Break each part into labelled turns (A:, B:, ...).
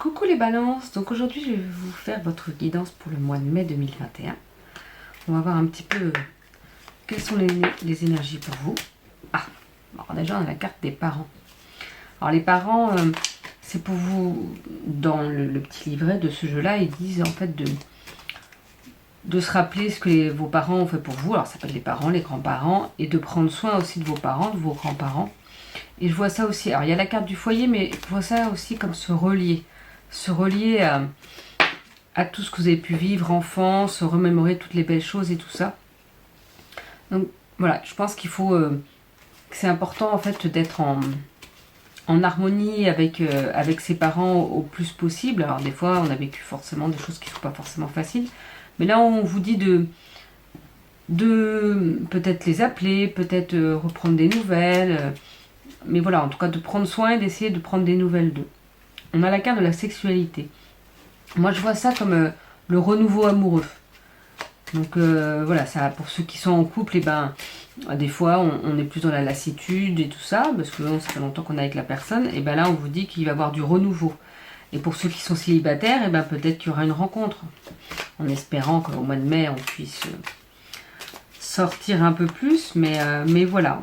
A: Coucou les balances, donc aujourd'hui je vais vous faire votre guidance pour le mois de mai 2021. On va voir un petit peu quelles sont les énergies pour vous. Ah, alors déjà on a la carte des parents. Alors les parents, c'est pour vous, dans le petit livret de ce jeu-là, ils disent en fait de se rappeler ce que vos parents ont fait pour vous. Alors ça peut être les parents, les grands-parents, et de prendre soin aussi de vos parents, de vos grands-parents. Et je vois ça aussi, alors il y a la carte du foyer, mais je vois ça aussi comme se relier à tout ce que vous avez pu vivre enfant, se remémorer toutes les belles choses et tout ça. Donc voilà, je pense qu'il faut, que c'est important en fait d'être en harmonie avec ses parents au plus possible. Alors des fois on a vécu forcément des choses qui ne sont pas forcément faciles, mais là on vous dit de peut-être les appeler, peut-être reprendre des nouvelles, mais voilà, en tout cas de prendre soin et d'essayer de prendre des nouvelles d'eux. On a la carte de la sexualité. Moi je vois ça comme le renouveau amoureux. Donc voilà, ça, pour ceux qui sont en couple, et ben des fois on est plus dans la lassitude et tout ça, parce que ça fait longtemps qu'on est avec la personne, et ben là on vous dit qu'il va y avoir du renouveau. Et pour ceux qui sont célibataires, et ben peut-être qu'il y aura une rencontre, en espérant qu'au mois de mai on puisse sortir un peu plus, mais voilà,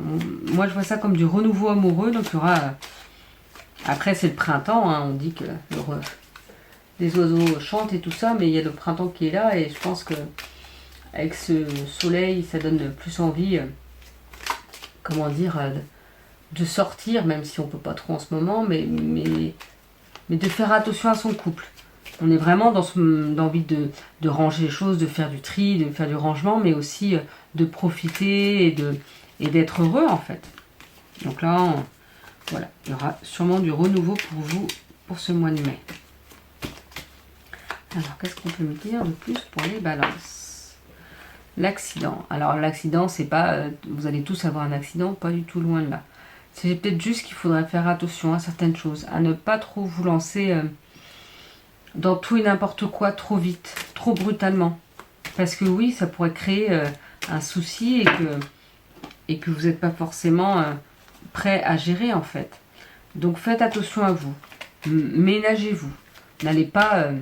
A: moi je vois ça comme du renouveau amoureux. Donc il y aura, après c'est le printemps, hein, on dit que les oiseaux chantent et tout ça, mais il y a le printemps qui est là, et je pense que avec ce soleil ça donne plus envie, comment dire, de sortir, même si on peut pas trop en ce moment, mais de faire attention à son couple. On est vraiment dans l'envie de ranger les choses, de faire du tri, de faire du rangement, mais aussi de profiter et d'être heureux en fait. Donc là, voilà, il y aura sûrement du renouveau pour vous pour ce mois de mai. Alors, qu'est-ce qu'on peut me dire de plus pour les balances? L'accident. Alors, l'accident, c'est pas... vous allez tous avoir un accident, pas du tout loin de là. C'est peut-être juste qu'il faudrait faire attention à certaines choses, à ne pas trop vous lancer dans tout et n'importe quoi trop vite, trop brutalement. Parce que oui, ça pourrait créer un souci et que vous n'êtes pas forcément prêt à gérer en fait. Donc faites attention à vous. Ménagez-vous. N'allez pas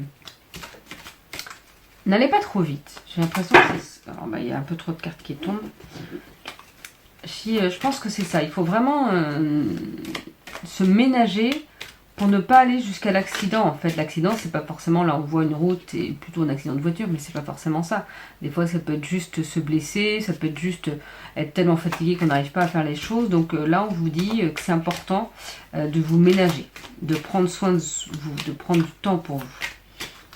A: trop vite. J'ai l'impression que alors, il y a un peu trop de cartes qui tombent. Je pense que c'est ça. Il faut vraiment se ménager pour ne pas aller jusqu'à l'accident. En fait, l'accident, c'est pas forcément, là on voit une route et plutôt un accident de voiture, mais c'est pas forcément ça. Des fois, ça peut être juste se blesser, ça peut être juste être tellement fatigué qu'on n'arrive pas à faire les choses. Donc là, on vous dit que c'est important de vous ménager, de prendre soin de vous, de prendre du temps pour vous.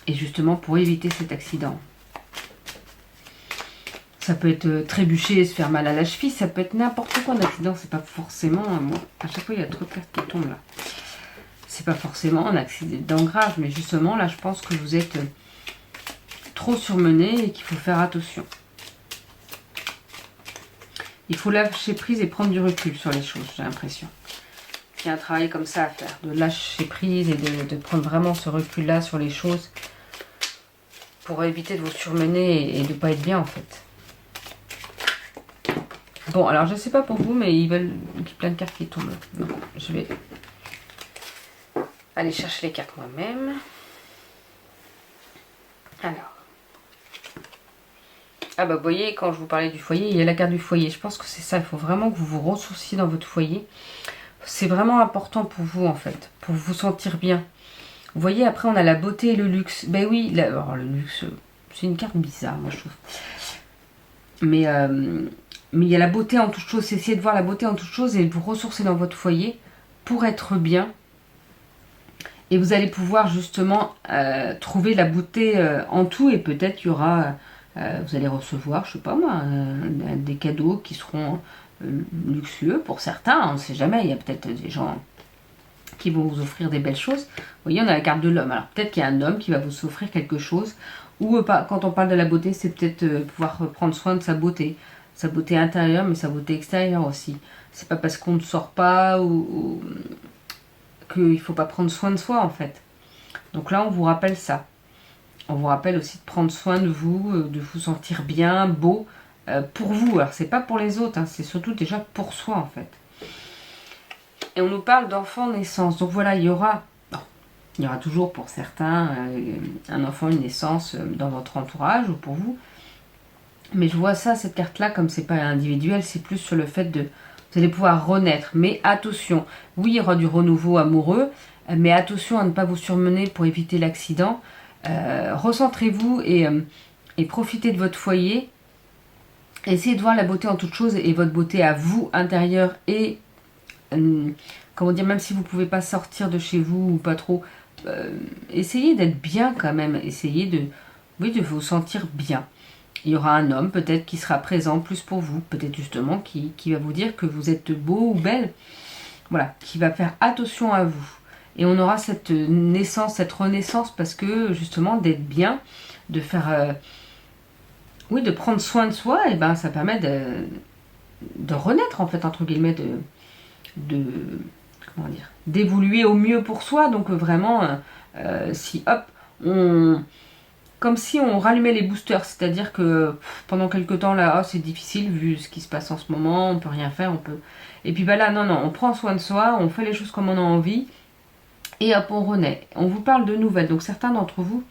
A: Et justement, pour éviter cet accident. Ça peut être trébucher, se faire mal à la cheville, ça peut être n'importe quoi. Un accident, c'est pas forcément... Bon, à chaque fois, il y a trop de cartes qui tombent là. C'est pas forcément un accident grave, mais justement, là, je pense que vous êtes trop surmené et qu'il faut faire attention. Il faut lâcher prise et prendre du recul sur les choses, j'ai l'impression. Il y a un travail comme ça à faire, de lâcher prise et de prendre vraiment ce recul-là sur les choses pour éviter de vous surmener et de ne pas être bien, en fait. Bon, alors, je sais pas pour vous, mais ils veulent qu'il y ait plein de cartes qui tombent. Donc, je vais... aller chercher les cartes moi-même. Alors. Ah bah vous voyez, quand je vous parlais du foyer, il y a la carte du foyer. Je pense que c'est ça, il faut vraiment que vous vous ressourciez dans votre foyer. C'est vraiment important pour vous en fait, pour vous sentir bien. Vous voyez, après on a la beauté et le luxe. Ben oui, alors le luxe, c'est une carte bizarre, moi je trouve. Mais il y a la beauté en toute chose. Essayez de voir la beauté en toute chose et de vous ressourcer dans votre foyer pour être bien. Et vous allez pouvoir justement trouver la beauté en tout, et peut-être il y aura, vous allez recevoir, je sais pas moi, des cadeaux qui seront luxueux pour certains, on ne sait jamais, il y a peut-être des gens qui vont vous offrir des belles choses. Vous voyez, on a la carte de l'homme, alors peut-être qu'il y a un homme qui va vous offrir quelque chose, ou quand on parle de la beauté, c'est peut-être pouvoir prendre soin de sa beauté intérieure, mais sa beauté extérieure aussi. C'est pas parce qu'on ne sort pas ou qu'il ne faut pas prendre soin de soi en fait. Donc là on vous rappelle ça. On vous rappelle aussi de prendre soin de vous sentir bien, beau, pour vous. Alors c'est pas pour les autres, hein, c'est surtout déjà pour soi en fait. Et on nous parle d'enfant naissance. Donc voilà, il y aura Il y aura toujours pour certains un enfant, une naissance dans votre entourage ou pour vous. Mais je vois ça, cette carte-là, comme c'est pas individuel, c'est plus sur le fait de... Vous allez pouvoir renaître. Mais attention, oui, il y aura du renouveau amoureux, mais attention à ne pas vous surmener pour éviter l'accident. Recentrez-vous et profitez de votre foyer. Essayez de voir la beauté en toute chose et votre beauté à vous, intérieure et... comment dire, même si vous ne pouvez pas sortir de chez vous ou pas trop, essayez d'être bien quand même. Essayez de, oui, de vous sentir bien. Il y aura un homme peut-être qui sera présent plus pour vous, peut-être justement qui va vous dire que vous êtes beau ou belle, voilà, qui va faire attention à vous. Et on aura cette naissance, cette renaissance parce que justement d'être bien, de faire, oui, de prendre soin de soi, et ben ça permet de renaître en fait entre guillemets, de comment dire, d'évoluer au mieux pour soi. Donc vraiment, si hop, comme si on rallumait les boosters, c'est-à-dire que pendant quelques temps là, oh, c'est difficile vu ce qui se passe en ce moment, on peut rien faire, on peut. Et puis bah là, non, on prend soin de soi, on fait les choses comme on a envie, et hop, on renaît. On vous parle de nouvelles, donc certains d'entre vous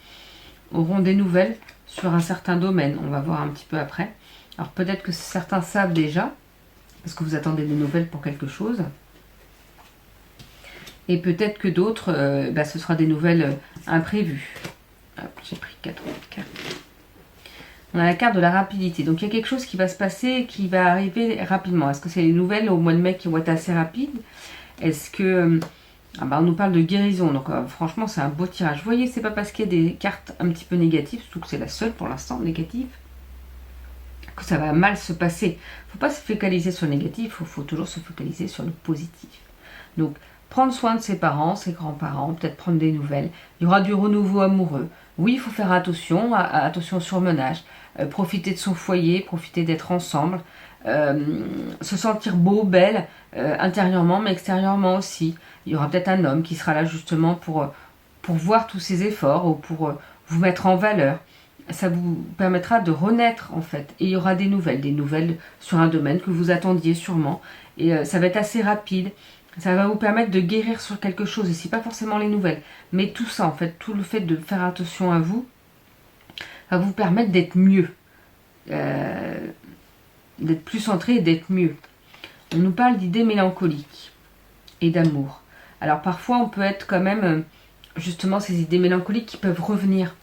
A: auront des nouvelles sur un certain domaine, on va voir un petit peu après. Alors peut-être que certains savent déjà, parce que vous attendez des nouvelles pour quelque chose. Et peut-être que d'autres, ce sera des nouvelles imprévues. J'ai pris 4 cartes. On a la carte de la rapidité. Donc il y a quelque chose qui va se passer, qui va arriver rapidement. Est-ce que c'est les nouvelles au mois de mai qui vont être assez rapides? Est-ce que... on nous parle de guérison. Donc franchement, c'est un beau tirage. Vous voyez, c'est pas parce qu'il y a des cartes un petit peu négatives, surtout que c'est la seule pour l'instant négative, que ça va mal se passer. Il ne faut pas se focaliser sur le négatif, il faut toujours se focaliser sur le positif. Donc, prendre soin de ses parents, ses grands-parents, peut-être prendre des nouvelles. Il y aura du renouveau amoureux. Oui, il faut faire attention, attention au surmenage. Profiter de son foyer, profiter d'être ensemble. Se sentir beau, belle, intérieurement, mais extérieurement aussi. Il y aura peut-être un homme qui sera là justement pour voir tous ses efforts ou pour vous mettre en valeur. Ça vous permettra de renaître en fait. Et il y aura des nouvelles sur un domaine que vous attendiez sûrement. Et ça va être assez rapide. Ça va vous permettre de guérir sur quelque chose. Et c'est pas forcément les nouvelles. Mais tout ça en fait, tout le fait de faire attention à vous, va vous permettre d'être mieux. D'être plus centré et d'être mieux. On nous parle d'idées mélancoliques et d'amour. Alors parfois on peut être quand même, justement ces idées mélancoliques qui peuvent revenir.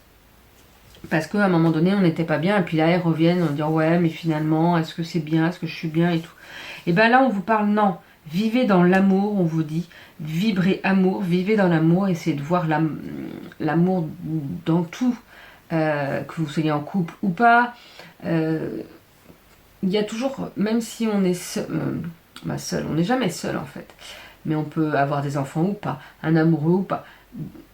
A: Parce qu'à un moment donné, on n'était pas bien, et puis là, elles reviennent, on dit ouais, mais finalement, est-ce que c'est bien, est-ce que je suis bien et tout. Et bien là, on vous parle, non, vivez dans l'amour, on vous dit, vibrez amour, vivez dans l'amour, essayez de voir l'amour dans tout, que vous soyez en couple ou pas. Il y a toujours, même si on est seul, on n'est jamais seul en fait, mais on peut avoir des enfants ou pas, un amoureux ou pas,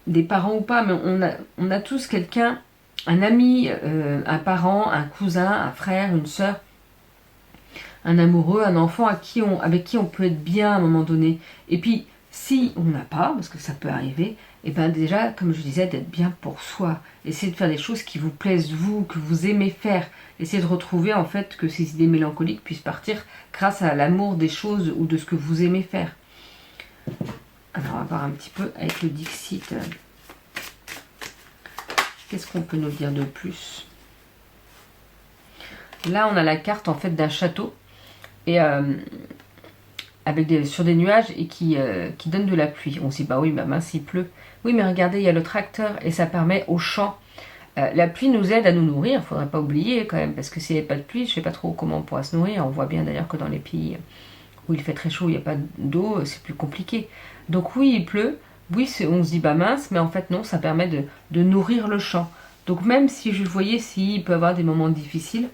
A: des parents ou pas, mais on a tous quelqu'un, un ami, un parent, un cousin, un frère, une sœur, un amoureux, un enfant avec qui on peut être bien à un moment donné. Et puis, si on n'a pas, parce que ça peut arriver, et bien déjà, comme je disais, d'être bien pour soi. Essayez de faire des choses qui vous plaisent, vous, que vous aimez faire. Essayez de retrouver, en fait, que ces idées mélancoliques puissent partir grâce à l'amour des choses ou de ce que vous aimez faire. Alors, on va voir un petit peu avec le Dixit. Qu'est-ce qu'on peut nous dire de plus? Là, on a la carte en fait d'un château et sur des nuages et qui donne de la pluie. On se dit bah oui, bah mince, il pleut. Oui, mais regardez, il y a le tracteur et ça permet aux champs. La pluie nous aide à nous nourrir. Il ne faudrait pas oublier quand même parce que s'il n'y avait pas de pluie, je ne sais pas trop comment on pourra se nourrir. On voit bien d'ailleurs que dans les pays où il fait très chaud, il n'y a pas d'eau, c'est plus compliqué. Donc oui, il pleut. Oui, on se dit bah mince, mais en fait non, ça permet de nourrir le champ. Donc même si je voyais s'il peut y avoir des moments difficiles,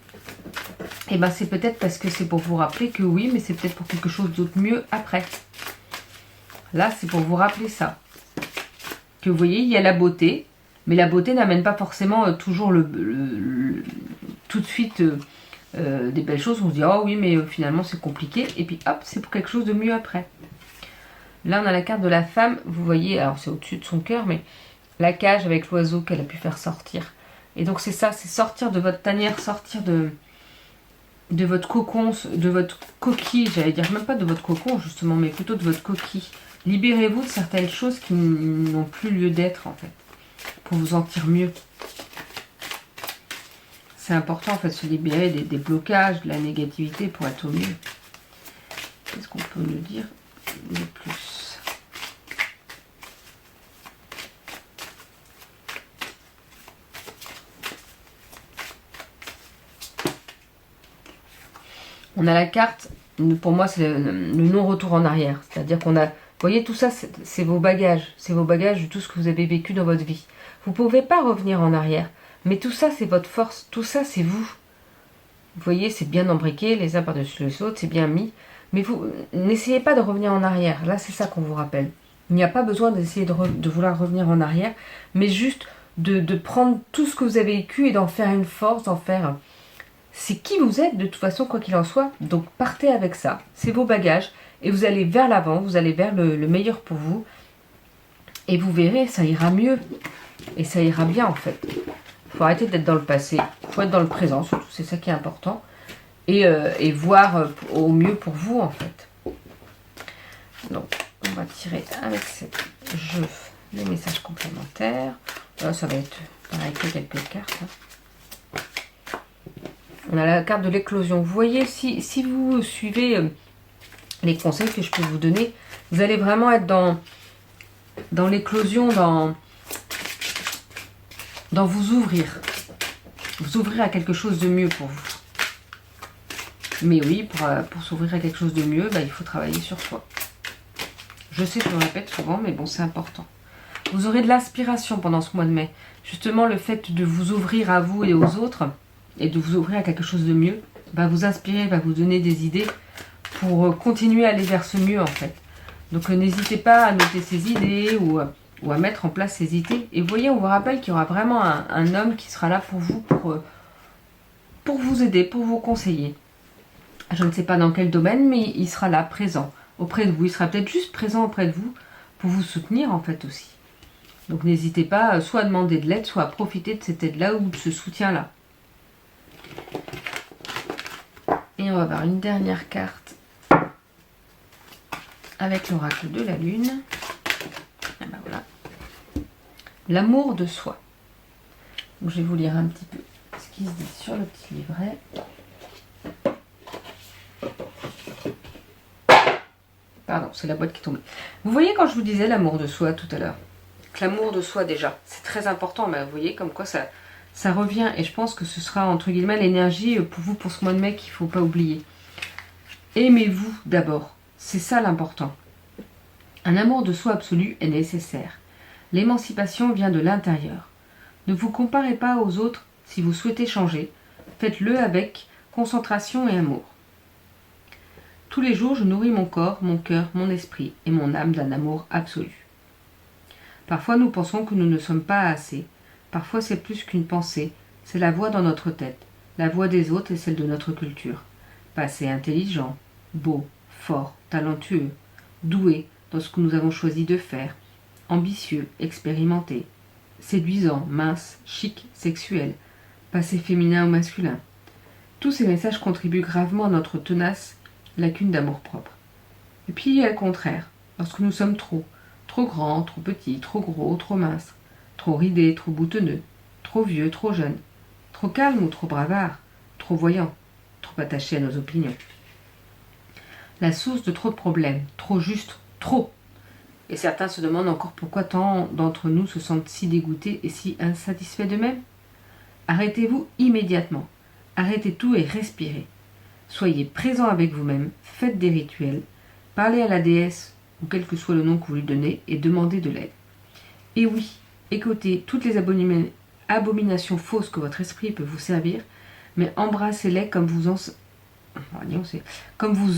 A: et ben c'est peut-être parce que c'est pour vous rappeler que oui, mais c'est peut-être pour quelque chose d'autre mieux après. Là, c'est pour vous rappeler ça. Que vous voyez, il y a la beauté, mais la beauté n'amène pas forcément toujours tout de suite des belles choses. On se dit oh oui, mais finalement c'est compliqué, et puis hop, c'est pour quelque chose de mieux après. Là, on a la carte de la femme, vous voyez, alors c'est au-dessus de son cœur, mais la cage avec l'oiseau qu'elle a pu faire sortir. Et donc c'est ça, c'est sortir de votre tanière, sortir de votre cocon, de votre coquille, j'allais dire même pas de votre cocon justement, mais plutôt de votre coquille. Libérez-vous de certaines choses qui n'ont plus lieu d'être, en fait, pour vous sentir mieux. C'est important, en fait, de se libérer des blocages, de la négativité pour être au mieux. Qu'est-ce qu'on peut nous dire de plus? On a la carte, pour moi, c'est le non-retour en arrière. C'est-à-dire qu'on a... Vous voyez, tout ça, c'est vos bagages. C'est vos bagages de tout ce que vous avez vécu dans votre vie. Vous ne pouvez pas revenir en arrière. Mais tout ça, c'est votre force. Tout ça, c'est vous. Vous voyez, c'est bien embriqué, les uns par-dessus les autres, c'est bien mis. Mais vous n'essayez pas de revenir en arrière. Là, c'est ça qu'on vous rappelle. Il n'y a pas besoin d'essayer de vouloir revenir en arrière, mais juste de prendre tout ce que vous avez vécu et d'en faire une force, d'en faire... C'est qui vous êtes, de toute façon, quoi qu'il en soit. Donc, partez avec ça. C'est vos bagages. Et vous allez vers l'avant, vous allez vers le meilleur pour vous. Et vous verrez, ça ira mieux. Et ça ira bien, en fait. Il faut arrêter d'être dans le passé. Il faut être dans le présent, surtout. C'est ça qui est important. Et voir au mieux pour vous, en fait. Donc, on va tirer avec cette jeu les messages complémentaires. Là, ça va être pareil que quelques cartes. On a la carte de l'éclosion. Vous voyez, si vous suivez les conseils que je peux vous donner, vous allez vraiment être dans l'éclosion, dans vous ouvrir. Vous ouvrir à quelque chose de mieux pour vous. Mais oui, pour s'ouvrir à quelque chose de mieux, il faut travailler sur soi. Je sais, je le répète souvent, mais bon, c'est important. Vous aurez de l'inspiration pendant ce mois de mai. Justement, le fait de vous ouvrir à vous et aux autres, et de vous ouvrir à quelque chose de mieux, va vous inspirer, va vous donner des idées pour continuer à aller vers ce mieux, en fait. Donc, n'hésitez pas à noter ces idées ou à mettre en place ces idées. Et vous voyez, on vous rappelle qu'il y aura vraiment un homme qui sera là pour vous, pour vous aider, pour vous conseiller. Je ne sais pas dans quel domaine, mais il sera là, présent, auprès de vous. Il sera peut-être juste présent auprès de vous pour vous soutenir, en fait, aussi. Donc, n'hésitez pas soit à demander de l'aide, soit à profiter de cette aide-là ou de ce soutien-là. Et on va avoir une dernière carte avec l'oracle de la lune. Et ben voilà. L'amour de soi. Donc, je vais vous lire un petit peu ce qui se dit sur le petit livret. Pardon, c'est la boîte qui tombe. Vous voyez quand je vous disais l'amour de soi tout à l'heure, que l'amour de soi déjà, c'est très important. Mais vous voyez comme quoi ça revient. Et je pense que ce sera entre guillemets l'énergie pour vous pour ce mois de mai qu'il ne faut pas oublier. Aimez-vous d'abord. C'est ça l'important. Un amour de soi absolu est nécessaire. L'émancipation vient de l'intérieur. Ne vous comparez pas aux autres si vous souhaitez changer. Faites-le avec concentration et amour. Tous les jours, je nourris mon corps, mon cœur, mon esprit et mon âme d'un amour absolu. Parfois, nous pensons que nous ne sommes pas assez. Parfois, c'est plus qu'une pensée. C'est la voix dans notre tête. La voix des autres et celle de notre culture. Pas assez intelligent, beau, fort, talentueux, doué dans ce que nous avons choisi de faire, ambitieux, expérimenté, séduisant, mince, chic, sexuel, passé féminin ou masculin. Tous ces messages contribuent gravement à notre tenace lacune d'amour-propre. Et puis il y a le contraire, lorsque nous sommes trop grands, trop petits, trop gros, trop minces, trop ridés, trop boutonneux, trop vieux, trop jeunes, trop calmes ou trop bavards, trop voyants, trop attachés à nos opinions. La source de trop de problèmes, trop juste, trop. Et certains se demandent encore pourquoi tant d'entre nous se sentent si dégoûtés et si insatisfaits d'eux-mêmes. Arrêtez-vous immédiatement. Arrêtez tout et respirez. Soyez présent avec vous-même, faites des rituels, parlez à la déesse ou quel que soit le nom que vous lui donnez et demandez de l'aide. Et oui, écoutez toutes les abominations fausses que votre esprit peut vous servir, mais embrassez-les comme vous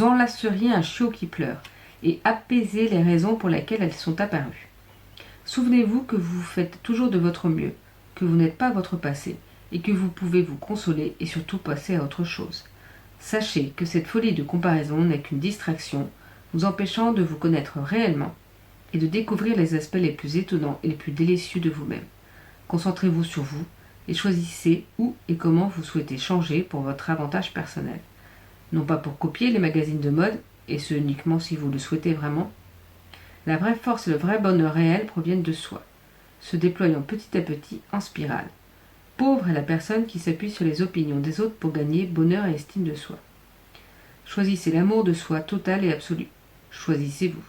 A: enlaceriez un chiot qui pleure, et apaisez les raisons pour lesquelles elles sont apparues. Souvenez-vous que vous faites toujours de votre mieux, que vous n'êtes pas votre passé, et que vous pouvez vous consoler et surtout passer à autre chose. Sachez que cette folie de comparaison n'est qu'une distraction, vous empêchant de vous connaître réellement et de découvrir les aspects les plus étonnants et les plus délicieux de vous-même. Concentrez-vous sur vous et choisissez où et comment vous souhaitez changer pour votre avantage personnel. Non pas pour copier les magazines de mode, et ce uniquement si vous le souhaitez vraiment, La vraie force et le vrai bonheur réel proviennent de soi, se déployant petit à petit en spirale. Pauvre est la personne qui s'appuie sur les opinions des autres pour gagner bonheur et estime de soi. Choisissez l'amour de soi total et absolu. Choisissez-vous.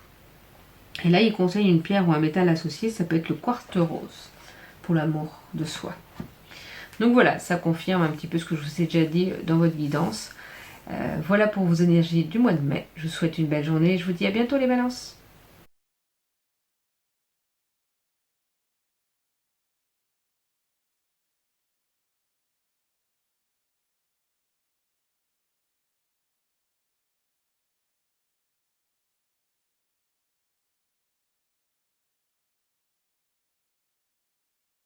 A: Et là, il conseille une pierre ou un métal associé, ça peut être le quartz rose, pour l'amour de soi. Donc voilà, ça confirme un petit peu ce que je vous ai déjà dit dans votre guidance. Voilà pour vos énergies du mois de mai. Je vous souhaite une belle journée et je vous dis à bientôt les balances.